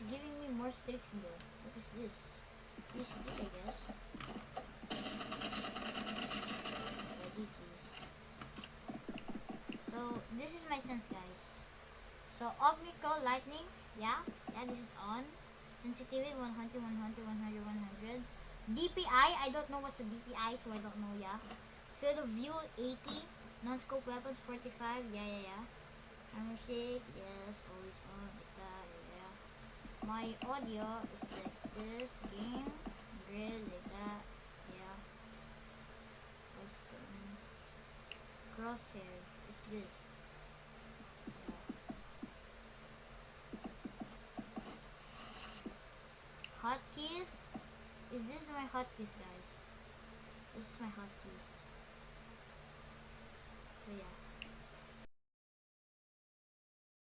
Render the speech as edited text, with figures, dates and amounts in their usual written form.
it's giving me more streaks, bro. What is this? Free streak, I guess. GG's. So this is my sense, guys. So Omicro Lightning, yeah, this is on. Sensitivity 100, 100, 100, 100. DPI, I don't know what's a DPI, so I don't know, yeah. Field of view 80. Non-scope weapons 45, yeah. Camera shake, yes, always on, like that, yeah. My audio is like this, game, grid, like that, yeah. Custom. Crosshair is this. Hotkeys. Is this my hotkeys, guys? This is my hotkeys. So yeah.